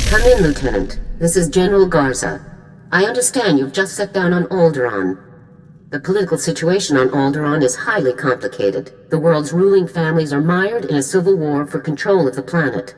Come in, Lieutenant. This is General Garza. I understand you've just set down on Alderaan. The political situation on Alderaan is highly complicated. The world's ruling families are mired in a civil war for control of the planet.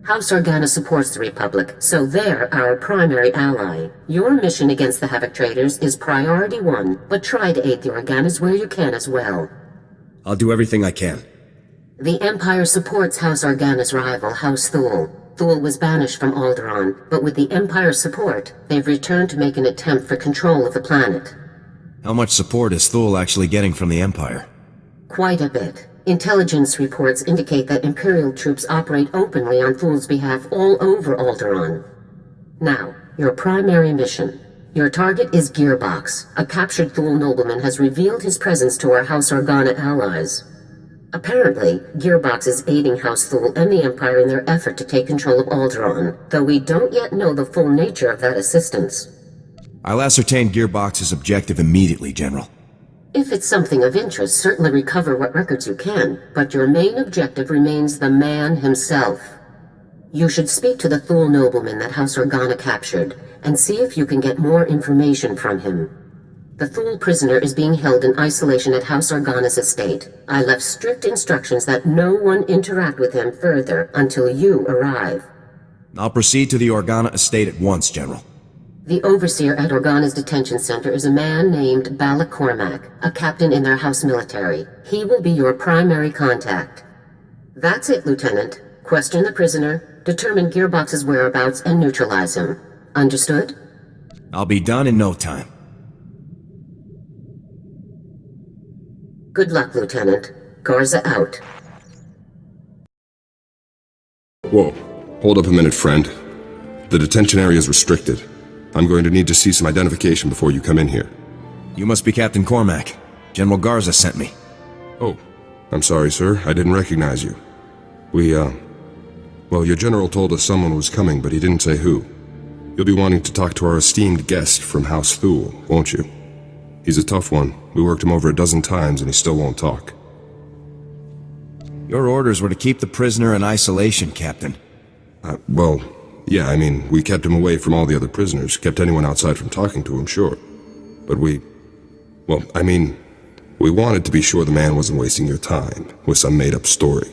House Organa supports the Republic, so they're our primary ally. Your mission against the Havoc Traders is priority 1, but try to aid the Organas where you can as well. I'll do everything I can. The Empire supports House Organa's rival, House Thule. Thule was banished from Alderaan, but with the Empire's support, they've returned to make an attempt for control of the planet. How much support is Thule actually getting from the Empire? Quite a bit. Intelligence reports indicate that Imperial troops operate openly on Thule's behalf all over Alderaan. Now, your primary mission. Your target is Gearbox. A captured Thule nobleman has revealed his presence to our House Organa allies. Apparently, Gearbox is aiding House Thule and the Empire in their effort to take control of Alderaan, though we don't yet know the full nature of that assistance. I'll ascertain Gearbox's objective immediately, General. If it's something of interest, certainly recover what records you can, but your main objective remains the man himself. You should speak to the Thule nobleman that House Organa captured, and see if you can get more information from him. The Thule prisoner is being held in isolation at House Organa's estate. I left strict instructions that no one interact with him further until you arrive. I'll proceed to the Organa estate at once, General. The overseer at Organa's detention center is a man named Balak Cormac, a captain in their house military. He will be your primary contact. That's it, Lieutenant. Question the prisoner, determine Gearbox's whereabouts, and neutralize him. Understood? I'll be done in no time. Good luck, Lieutenant. Garza out. Whoa. Hold up a minute, friend. The detention area is restricted. I'm going to need to see some identification before you come in here. You must be Captain Cormac. General Garza sent me. Oh. I'm sorry, sir. I didn't recognize you. Well, your general told us someone was coming, but he didn't say who. You'll be wanting to talk to our esteemed guest from House Thule, won't you? He's a tough one. We worked him over a dozen times and he still won't talk. Your orders were to keep the prisoner in isolation, Captain. Well, yeah, I mean, we kept him away from all the other prisoners, kept anyone outside from talking to him, sure. But we wanted to be sure the man wasn't wasting your time with some made-up story.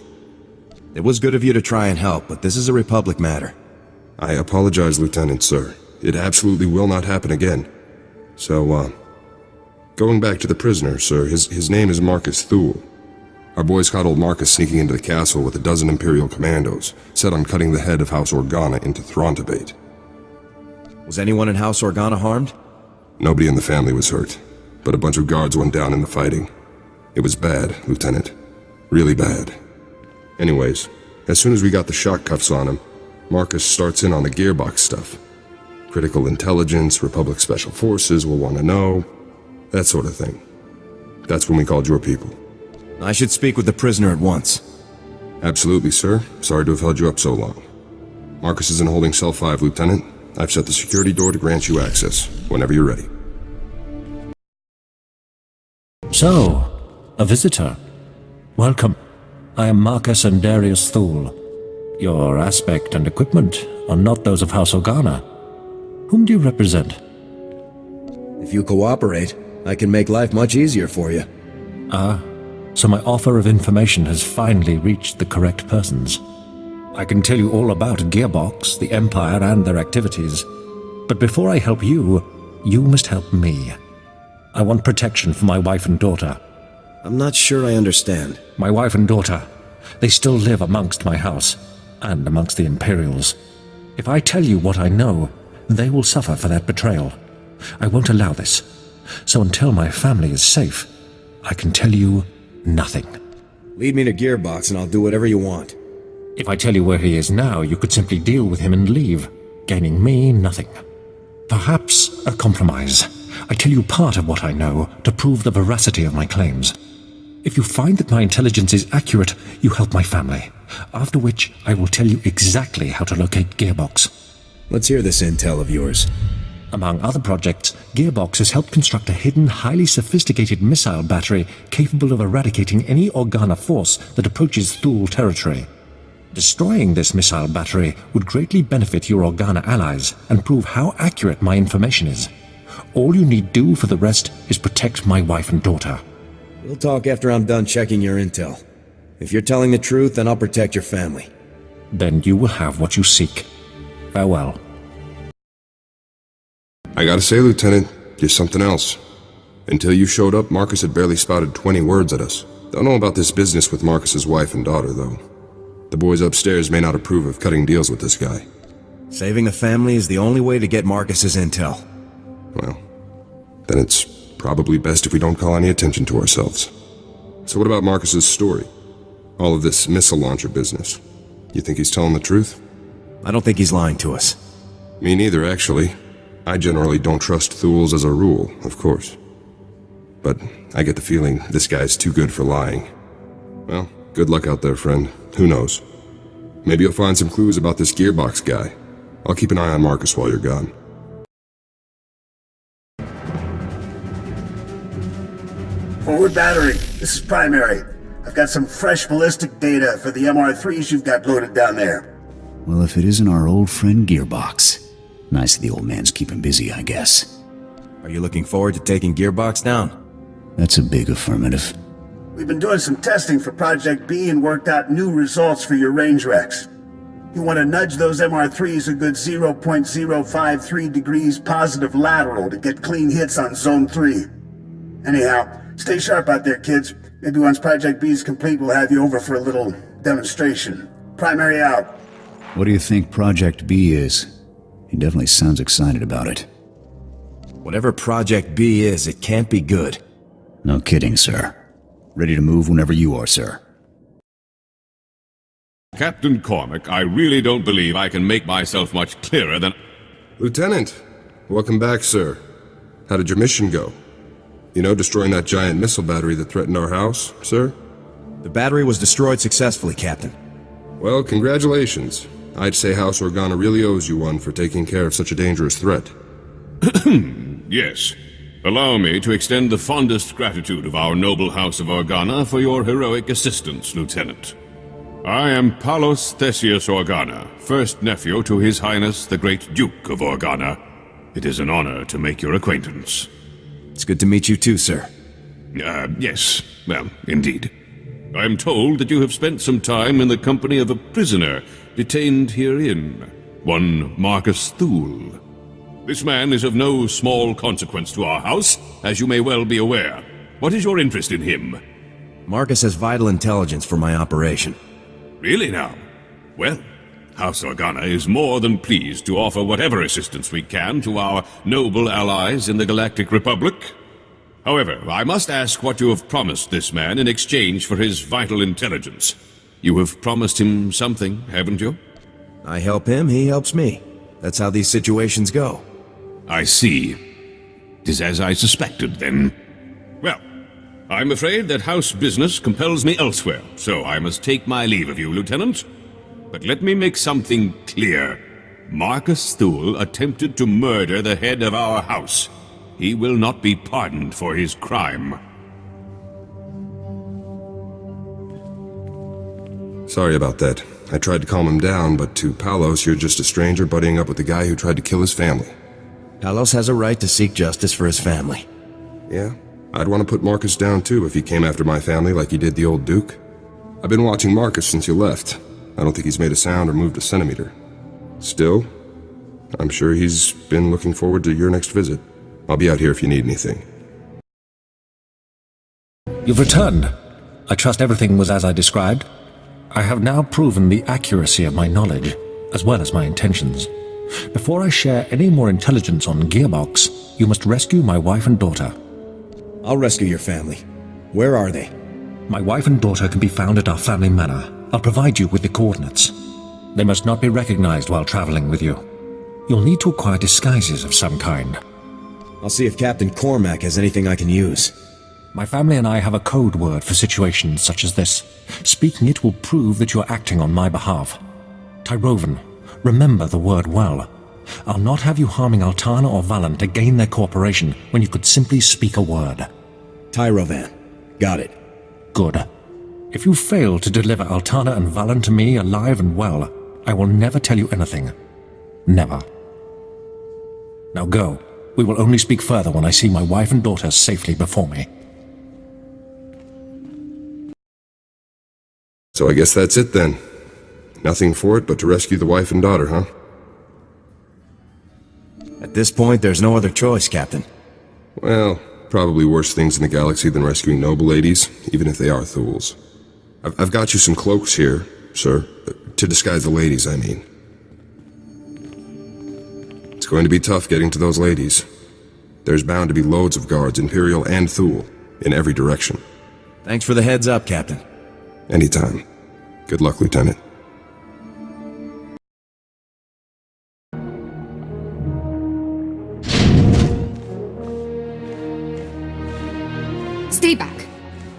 It was good of you to try and help, but this is a Republic matter. I apologize, Lieutenant, sir. It absolutely will not happen again. So, going back to the prisoner, sir, his name is Marcus Thule. Our boys caught old Marcus sneaking into the castle with a dozen Imperial commandos, set on cutting the head of House Organa into Throntobate. Was anyone in House Organa harmed? Nobody in the family was hurt, but a bunch of guards went down in the fighting. It was bad, Lieutenant. Really bad. Anyways, as soon as we got the shock cuffs on him, Marcus starts in on the Gearbox stuff. Critical intelligence, Republic Special Forces will want to know, that sort of thing. That's when we called your people. I should speak with the prisoner at once. Absolutely, sir. Sorry to have held you up so long. Marcus is in holding cell 5, Lieutenant. I've set the security door to grant you access, whenever you're ready. So, a visitor. Welcome. I am Marcus and Darius Thule. Your aspect and equipment are not those of House Organa. Whom do you represent? If you cooperate, I can make life much easier for you. So my offer of information has finally reached the correct persons. I can tell you all about Gearbox, the Empire, and their activities. But before I help you, you must help me. I want protection for my wife and daughter. I'm not sure I understand. My wife and daughter, they still live amongst my house, and amongst the Imperials. If I tell you what I know, they will suffer for that betrayal. I won't allow this. So until my family is safe, I can tell you nothing. Lead me to Gearbox and I'll do whatever you want. If I tell you where he is now, you could simply deal with him and leave, gaining me nothing. Perhaps a compromise. I tell you part of what I know to prove the veracity of my claims. If you find that my intelligence is accurate, you help my family. After which, I will tell you exactly how to locate Gearbox. Let's hear this intel of yours. Among other projects, Gearbox has helped construct a hidden, highly sophisticated missile battery capable of eradicating any Organa force that approaches Thule territory. Destroying this missile battery would greatly benefit your Organa allies and prove how accurate my information is. All you need do for the rest is protect my wife and daughter. We'll talk after I'm done checking your intel. If you're telling the truth, then I'll protect your family. Then you will have what you seek. Farewell. I gotta say, Lieutenant, you're something else. Until you showed up, Marcus had barely spouted 20 words at us. Don't know about this business with Marcus's wife and daughter, though. The boys upstairs may not approve of cutting deals with this guy. Saving the family is the only way to get Marcus's intel. Well, then it's probably best if we don't call any attention to ourselves. So what about Marcus's story? All of this missile launcher business. You think he's telling the truth? I don't think he's lying to us. Me neither, actually. I generally don't trust Thules as a rule, of course. But I get the feeling this guy's too good for lying. Well, good luck out there, friend. Who knows? Maybe you'll find some clues about this gearbox guy. I'll keep an eye on Marcus while you're gone. Forward battery, this is Primary. I've got some fresh ballistic data for the MR3s you've got loaded down there. Well, if it isn't our old friend Gearbox. Nice the old man's keeping busy, I guess. Are you looking forward to taking Gearbox down? That's a big affirmative. We've been doing some testing for Project B and worked out new results for your range recs. You want to nudge those MR3s a good 0.053 degrees positive lateral to get clean hits on Zone 3. Anyhow, stay sharp out there, kids. Maybe once Project B is complete, we'll have you over for a little demonstration. Primary out. What do you think Project B is? He definitely sounds excited about it. Whatever Project B is, it can't be good. No kidding, sir. Ready to move whenever you are, sir. Captain Cormac, I really don't believe I can make myself much clearer than... Lieutenant, welcome back, sir. How did your mission go? You know, destroying that giant missile battery that threatened our house, sir? The battery was destroyed successfully, Captain. Well, congratulations. I'd say House Organa really owes you one for taking care of such a dangerous threat. Yes. Allow me to extend the fondest gratitude of our noble House of Organa for your heroic assistance, Lieutenant. I am Palos Theseus Organa, first nephew to His Highness the Great Duke of Organa. It is an honor to make your acquaintance. It's good to meet you too, sir. Yes. Well, indeed. I am told that you have spent some time in the company of a prisoner detained herein, one Marcus Thule. This man is of no small consequence to our house, as you may well be aware. What is your interest in him? Marcus has vital intelligence for my operation. Really now? Well, House Organa is more than pleased to offer whatever assistance we can to our noble allies in the Galactic Republic. However, I must ask what you have promised this man in exchange for his vital intelligence. You have promised him something, haven't you? I help him, he helps me. That's how these situations go. I see. 'Tis as I suspected, then. Well, I'm afraid that house business compels me elsewhere, so I must take my leave of you, Lieutenant. But let me make something clear. Marcus Thule attempted to murder the head of our house. He will not be pardoned for his crime. Sorry about that. I tried to calm him down, but to Palos, you're just a stranger buddying up with the guy who tried to kill his family. Palos has a right to seek justice for his family. Yeah, I'd want to put Marcus down too if he came after my family like he did the old Duke. I've been watching Marcus since you left. I don't think he's made a sound or moved a centimeter. Still, I'm sure he's been looking forward to your next visit. I'll be out here if you need anything. You've returned. I trust everything was as I described. I have now proven the accuracy of my knowledge, as well as my intentions. Before I share any more intelligence on Gearbox, you must rescue my wife and daughter. I'll rescue your family. Where are they? My wife and daughter can be found at our family manor. I'll provide you with the coordinates. They must not be recognized while traveling with you. You'll need to acquire disguises of some kind. I'll see if Captain Cormac has anything I can use. My family and I have a code word for situations such as this. Speaking it will prove that you're acting on my behalf. Tyrovan, remember the word well. I'll not have you harming Altana or Valen to gain their cooperation when you could simply speak a word. Tyrovan. Got it. Good. If you fail to deliver Alderaan and Valen to me alive and well, I will never tell you anything. Never. Now go. We will only speak further when I see my wife and daughter safely before me. So I guess that's it then. Nothing for it but to rescue the wife and daughter, huh? At this point, there's no other choice, Captain. Well, probably worse things in the galaxy than rescuing noble ladies, even if they are Thuls. I've got you some cloaks here, sir. To disguise the ladies, I mean. It's going to be tough getting to those ladies. There's bound to be loads of guards, Imperial and Thul, in every direction. Thanks for the heads up, Captain. Anytime. Good luck, Lieutenant. Stay back.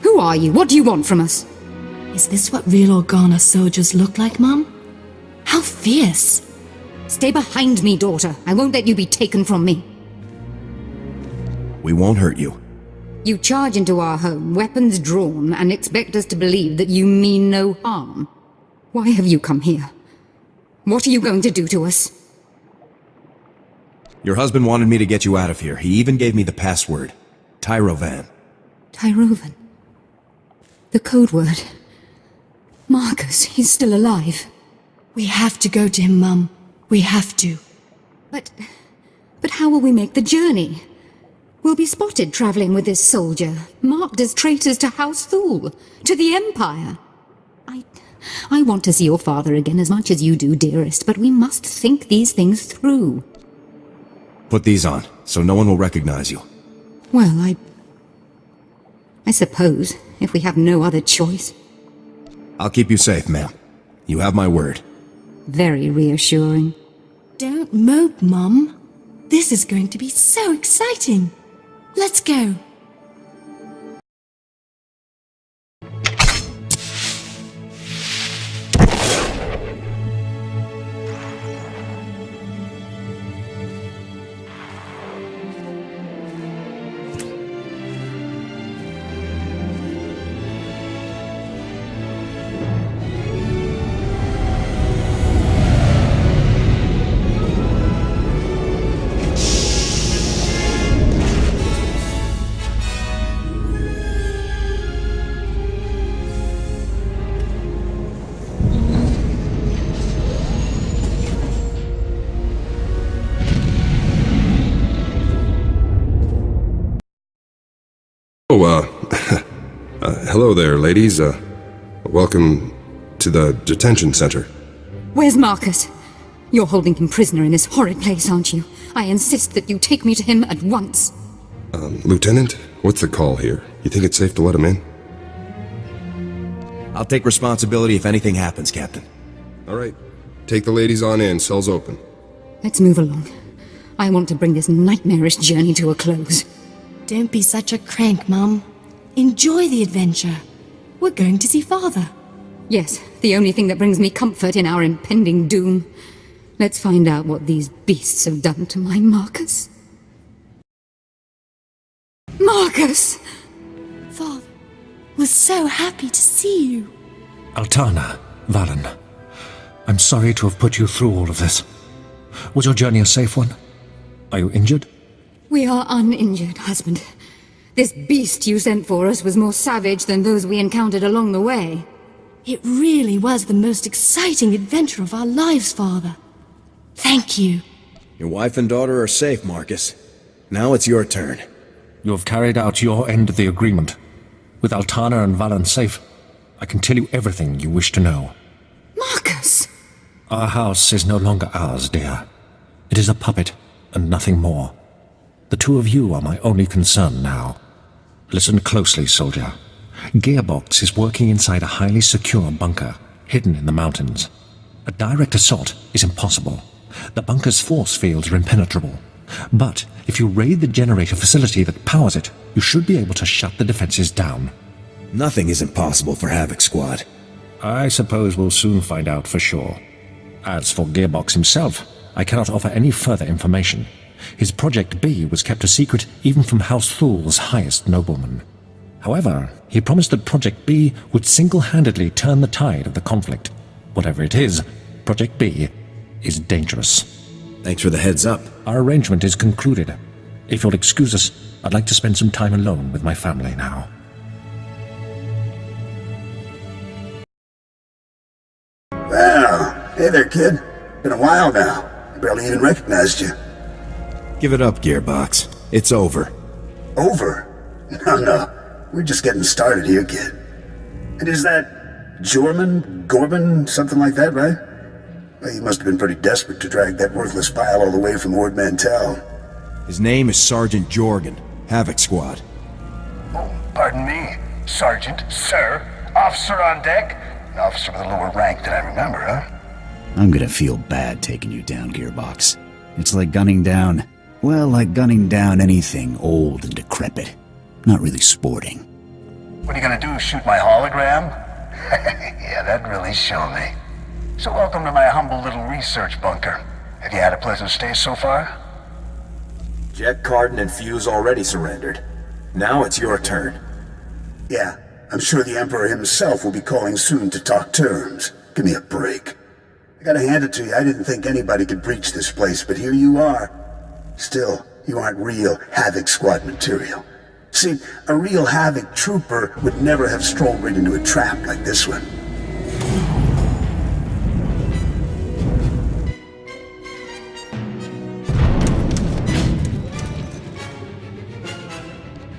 Who are you? What do you want from us? Is this what real Organa soldiers look like, Mum? How fierce! Stay behind me, daughter. I won't let you be taken from me. We won't hurt you. You charge into our home, weapons drawn, and expect us to believe that you mean no harm. Why have you come here? What are you going to do to us? Your husband wanted me to get you out of here. He even gave me the password. Tyrovan. Tyrovan? The code word. Marcus, he's still alive. We have to go to him, Mum. We have to. But how will we make the journey? We'll be spotted traveling with this soldier, marked as traitors to House Thul, to the Empire. I want to see your father again as much as you do, dearest, but we must think these things through. Put these on, so no one will recognize you. Well, I suppose, if we have no other choice. I'll keep you safe, ma'am. You have my word. Very reassuring. Don't mope, Mum. This is going to be so exciting. Let's go. Hello there, ladies. Welcome to the detention center. Where's Marcus? You're holding him prisoner in this horrid place, aren't you? I insist that you take me to him at once. Lieutenant, what's the call here? You think it's safe to let him in? I'll take responsibility if anything happens, Captain. All right. Take the ladies on in. Cell's open. Let's move along. I want to bring this nightmarish journey to a close. Don't be such a crank, Mum. Enjoy the adventure. We're going to see Father. Yes, the only thing that brings me comfort in our impending doom. Let's find out what these beasts have done to my Marcus. Marcus! Father, we're so happy to see you. Alderaan, Valen, I'm sorry to have put you through all of this. Was your journey a safe one? Are you injured? We are uninjured, husband. This beast you sent for us was more savage than those we encountered along the way. It really was the most exciting adventure of our lives, Father. Thank you. Your wife and daughter are safe, Marcus. Now it's your turn. You have carried out your end of the agreement. With Alderaan and Valen safe, I can tell you everything you wish to know. Marcus! Our house is no longer ours, dear. It is a puppet, and nothing more. The two of you are my only concern now. Listen closely, soldier. Gearbox is working inside a highly secure bunker, hidden in the mountains. A direct assault is impossible. The bunker's force fields are impenetrable. But if you raid the generator facility that powers it, you should be able to shut the defenses down. Nothing is impossible for Havoc Squad. I suppose we'll soon find out for sure. As for Gearbox himself, I cannot offer any further information. His Project B was kept a secret even from House Thul's highest noblemen. However, he promised that Project B would single-handedly turn the tide of the conflict. Whatever it is, Project B is dangerous. Thanks for the heads up. Our arrangement is concluded. If you'll excuse us, I'd like to spend some time alone with my family now. Well, hey there, kid. Been a while now. I barely even recognized you. Give it up, Gearbox. It's over. Over? No. We're just getting started here, kid. And is that Gorman, something like that, right? Well, you must have been pretty desperate to drag that worthless pile all the way from Ord Mantell. His name is Sergeant Jorgen, Havoc Squad. Oh, pardon me. Sergeant, sir, officer on deck. An officer with a lower rank than I remember, huh? I'm gonna feel bad taking you down, Gearbox. It's like gunning down anything old and decrepit. Not really sporting. What are you gonna do, shoot my hologram? Yeah, that'd really show me. So welcome to my humble little research bunker. Have you had a pleasant stay so far? Jet, Cardin, and Fuse already surrendered. Now it's your turn. Yeah, I'm sure the Emperor himself will be calling soon to talk terms. Give me a break. I gotta hand it to you, I didn't think anybody could breach this place, but here you are. Still, you aren't real Havoc Squad material. See, a real Havoc trooper would never have strolled right into a trap like this one.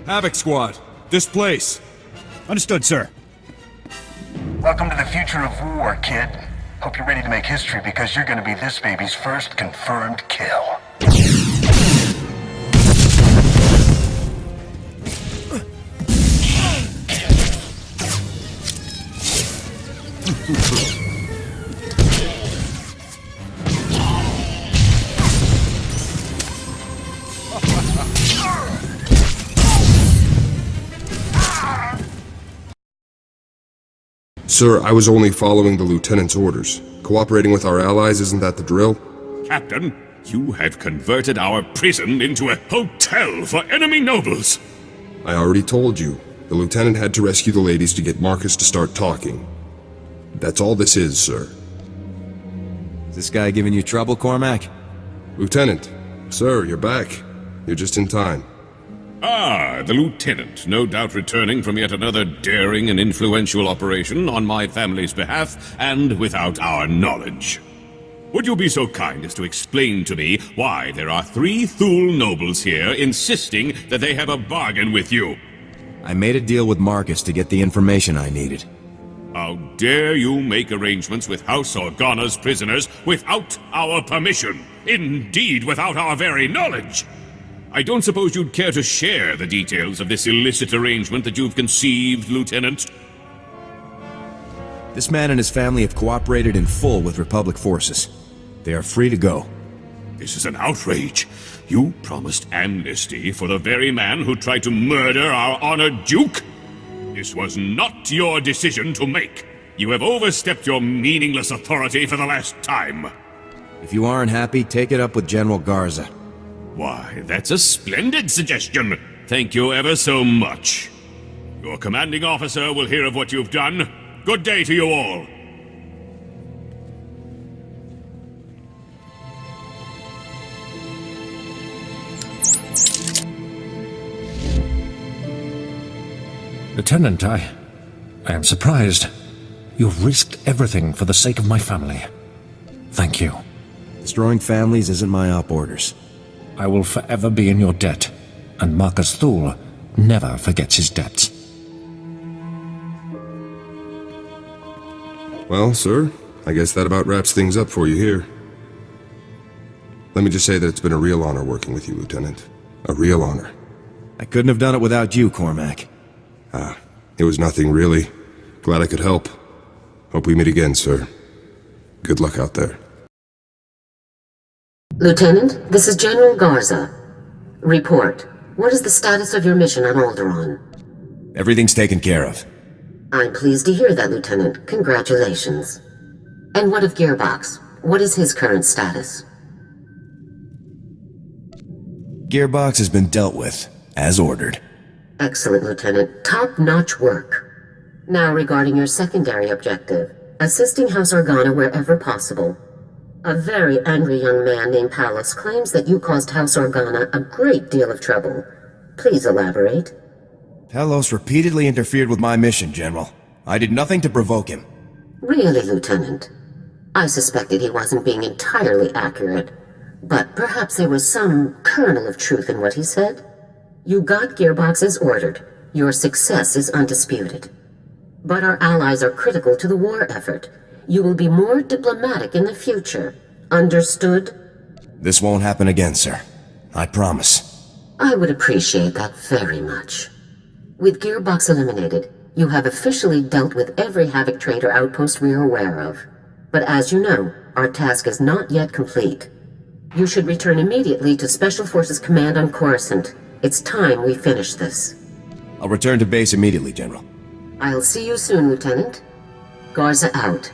Havoc Squad, this place. Understood, sir. Welcome to the future of war, kid. Hope you're ready to make history because you're gonna be this baby's first confirmed kill. Sir, I was only following the Lieutenant's orders. Cooperating with our allies, isn't that the drill? Captain, you have converted our prison into a hotel for enemy nobles. I already told you. The Lieutenant had to rescue the ladies to get Marcus to start talking. That's all this is, sir. Is this guy giving you trouble, Cormac? Lieutenant, sir, you're back. You're just in time. Ah, the Lieutenant, no doubt returning from yet another daring and influential operation on my family's behalf, and without our knowledge. Would you be so kind as to explain to me why there are 3 Thule nobles here insisting that they have a bargain with you? I made a deal with Marcus to get the information I needed. How dare you make arrangements with House Organa's prisoners without our permission? Indeed, without our very knowledge! I don't suppose you'd care to share the details of this illicit arrangement that you've conceived, Lieutenant? This man and his family have cooperated in full with Republic forces. They are free to go. This is an outrage. You promised amnesty for the very man who tried to murder our honored Duke? This was not your decision to make. You have overstepped your meaningless authority for the last time. If you aren't happy, take it up with General Garza. Why, that's a splendid suggestion. Thank you ever so much. Your commanding officer will hear of what you've done. Good day to you all. Lieutenant, I am surprised. You've risked everything for the sake of my family. Thank you. Destroying families isn't my op orders. I will forever be in your debt, and Marcus Thule never forgets his debts. Well, sir, I guess that about wraps things up for you here. Let me just say that it's been a real honor working with you, Lieutenant. A real honor. I couldn't have done it without you, Cormac. It was nothing, really. Glad I could help. Hope we meet again, sir. Good luck out there. Lieutenant, this is General Garza. Report. What is the status of your mission on Alderaan? Everything's taken care of. I'm pleased to hear that, Lieutenant. Congratulations. And what of Gearbox? What is his current status? Gearbox has been dealt with, as ordered. Excellent, Lieutenant. Top-notch work. Now regarding your secondary objective, assisting House Organa wherever possible. A very angry young man named Palos claims that you caused House Organa a great deal of trouble. Please elaborate. Palos repeatedly interfered with my mission, General. I did nothing to provoke him. Really, Lieutenant? I suspected he wasn't being entirely accurate, but perhaps there was some kernel of truth in what he said. You got Gearbox as ordered. Your success is undisputed. But our allies are critical to the war effort. You will be more diplomatic in the future. Understood? This won't happen again, sir. I promise. I would appreciate that very much. With Gearbox eliminated, you have officially dealt with every Havoc trader outpost we are aware of. But as you know, our task is not yet complete. You should return immediately to Special Forces Command on Coruscant. It's time we finish this. I'll return to base immediately, General. I'll see you soon, Lieutenant. Garza out.